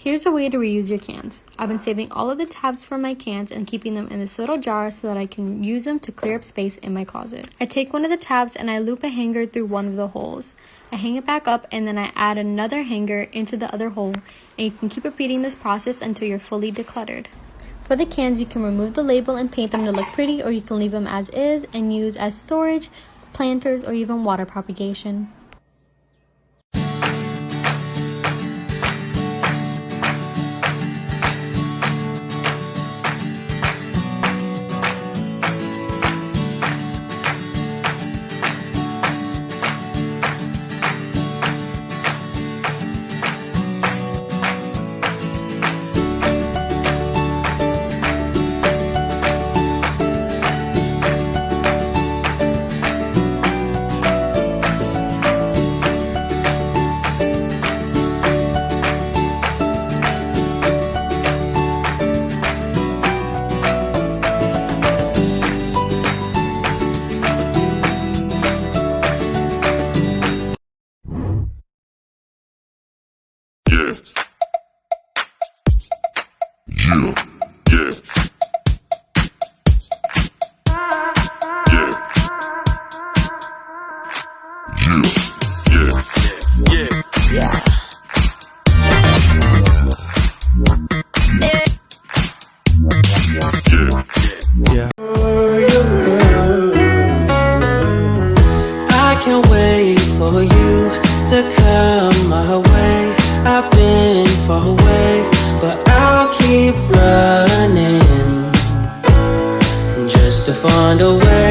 Here's a way to reuse your cans. I've been saving all of the tabs from my cans and keeping them in this little jar so that I can use them to clear up space in my closet. I take one of the tabs and I loop a hanger through one of the holes. I hang it back up and then I add another hanger into the other hole, and you can keep repeating this process until you're fully decluttered. For the cans, you can remove the label and paint them to look pretty, or you can leave them as is and use as storage, planters, or even water propagation. I can't wait for you to come my way. I've been far away, but I'll keep running just to find a way.